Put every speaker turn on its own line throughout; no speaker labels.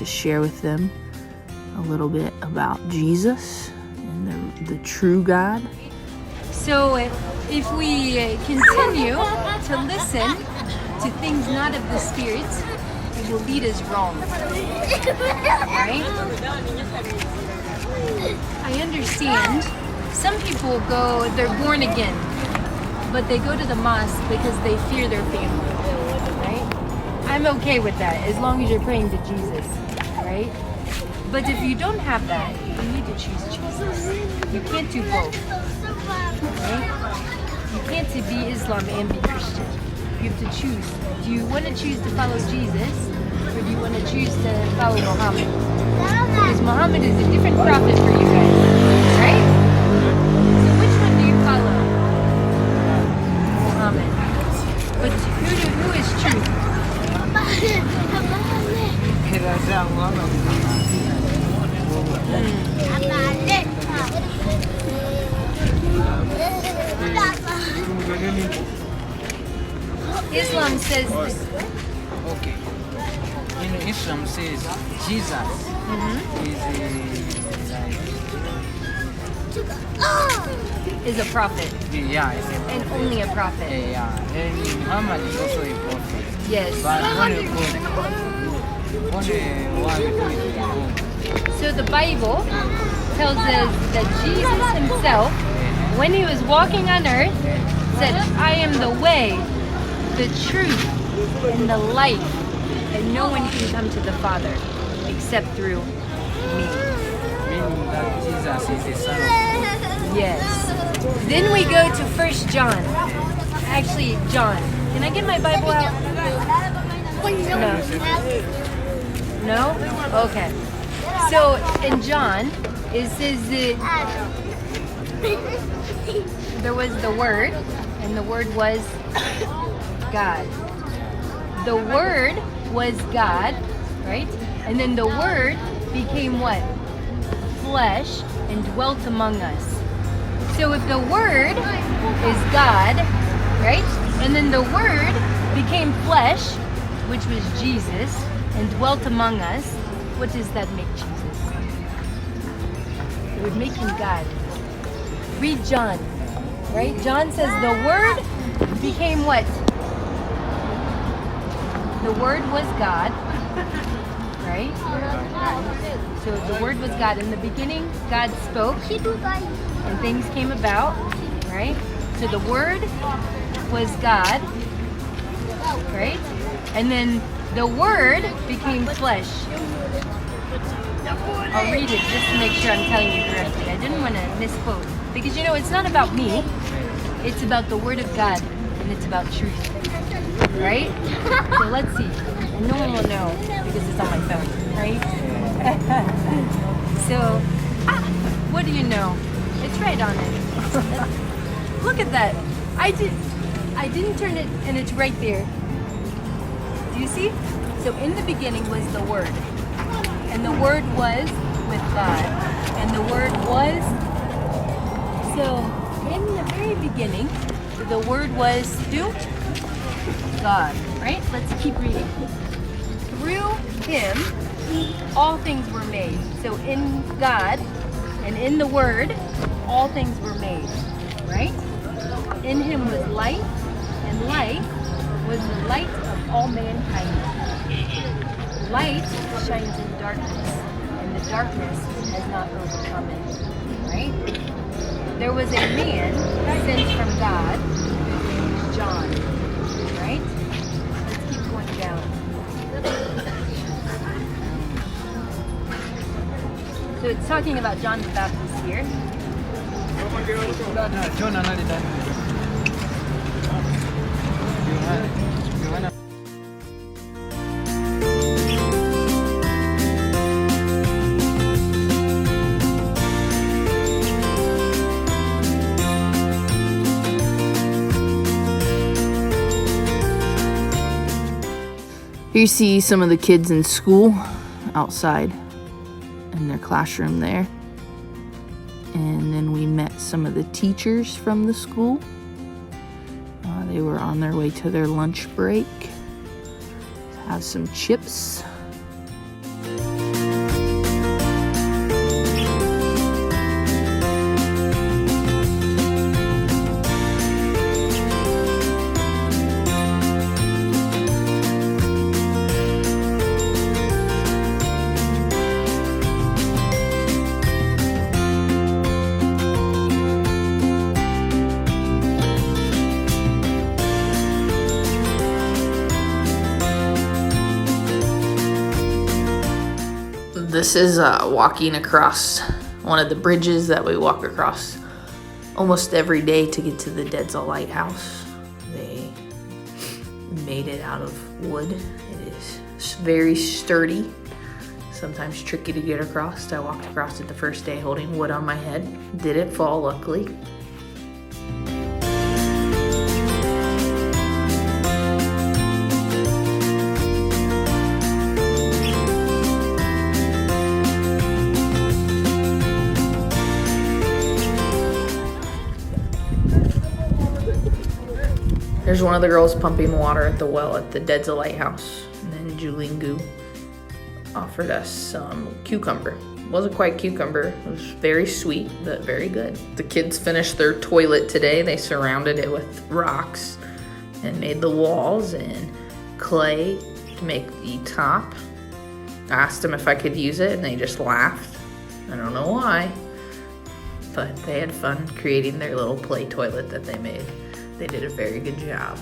to share with them a little bit about Jesus and the true God.
So if we continue to listen to things not of the Spirit, it will lead us wrong, right? I understand some people they're born again, but they go to the mosque because they fear their family, right? I'm okay with that as long as you're praying to Jesus, right? But if you don't have that, you need to choose Jesus. You can't do both, right? You can't be Islam and be Christian. You have to choose. Do you want to choose to follow Jesus, or do you want to choose to follow Muhammad? Because Muhammad is a different prophet for you guys, right? So which one do you follow? Muhammad. But who is true? Islam says this.
Okay. In Islam says Jesus
Is a prophet.
Yeah, it's a prophet.
And only a prophet.
Yeah, and Muhammad is also a prophet.
Yes.
But only one God.
So the Bible tells us that Jesus himself, when he was walking on earth, said, I am the way, the truth, and the life, and no one can come to the Father except through me.
Meaning that Jesus is the Son of God.
Yes. Then we go to 1 John. Actually, John. Can I get my Bible out? No? Okay. So in John, it says that there was the Word, and the Word was God. The Word was God, right? And then the Word became what? Flesh and dwelt among us. So if the Word is God, right? And then the Word became flesh, which was Jesus, and dwelt among us, what does that make Jesus? It would make him God. Read John, right? John says the Word became what? The Word was God, right? So the Word was God. In the beginning, God spoke, and things came about, right? So the Word was God, right? And then the Word became flesh. I'll read it just to make sure I'm telling you correctly. I didn't want to misquote. Because you know, it's not about me. It's about the Word of God. And it's about truth. Right? So let's see. And no one will know because it's on my phone. Right? So, what do you know? It's right on it. Look at that. I didn't turn it and it's right there. Do you see? So in the beginning was the Word. And the Word was with God. And the Word was... So, in the very beginning, the Word was who? God, right? Let's keep reading. Through Him, all things were made. So in God and in the Word, all things were made, right? In Him was light, and light was the light of all mankind. Light shines in darkness, and the darkness has not overcome it, right? There was a man sent from God, whose name was John, right? Let's keep going down. So it's talking about John the Baptist here.
Here you see some of the kids in school outside in their classroom there. And then we met some of the teachers from the school. They were on their way to their lunch break. Have some chips. This is walking across one of the bridges that we walk across almost every day to get to the Dedza lighthouse. They made it out of wood. It is very sturdy, sometimes tricky to get across. I walked across it the first day holding wood on my head. Didn't fall, luckily. There's one of the girls pumping water at the well at the Dedza lighthouse. And then Julingu offered us some cucumber. It wasn't quite cucumber. It was very sweet, but very good. The kids finished their toilet today. They surrounded it with rocks and made the walls and clay to make the top. I asked them if I could use it and they just laughed. I don't know why, but they had fun creating their little play toilet that they made. They did a very good job.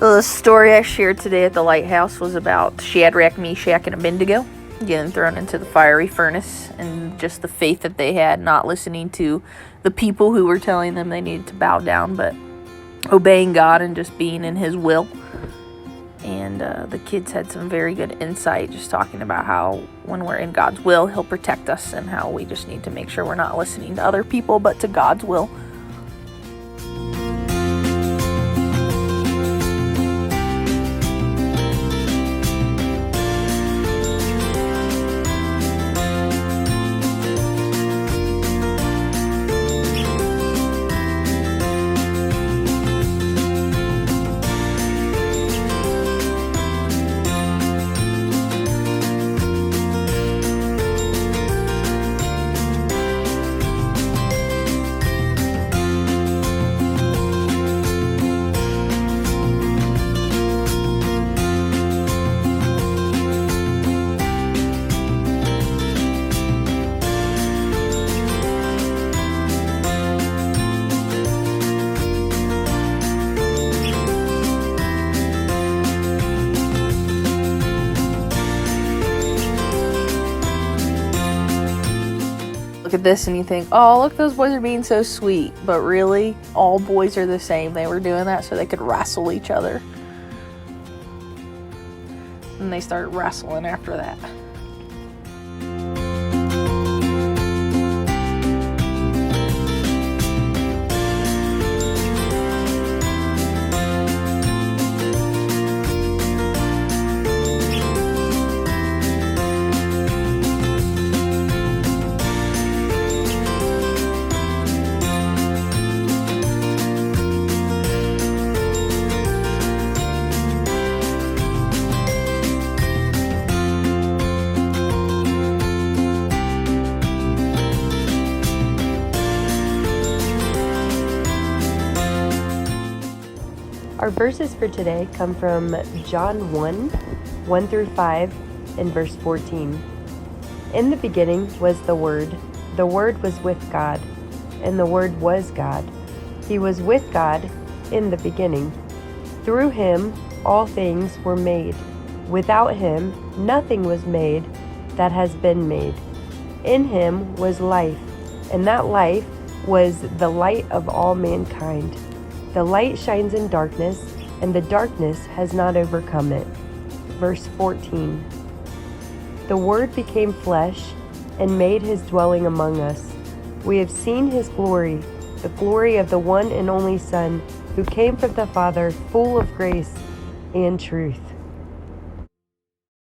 The story I shared today at the lighthouse was about Shadrach, Meshach, and Abednego getting thrown into the fiery furnace, and just the faith that they had, not listening to the people who were telling them they needed to bow down, but obeying God and just being in His will. And the kids had some very good insight, just talking about how when we're in God's will, He'll protect us, and how we just need to make sure we're not listening to other people, but to God's will. Look at this and you think, oh, look, those boys are being so sweet. But really, all boys are the same. They were doing that so they could wrestle each other. And they started wrestling after that.
Our verses for today come from John 1 through 5, and verse 14. In the beginning was the Word was with God, and the Word was God. He was with God in the beginning. Through Him all things were made. Without Him nothing was made that has been made. In Him was life, and that life was the light of all mankind. The light shines in darkness, and the darkness has not overcome it. Verse 14. The Word became flesh and made His dwelling among us. We have seen His glory, the glory of the one and only Son, who came from the Father, full of grace and truth.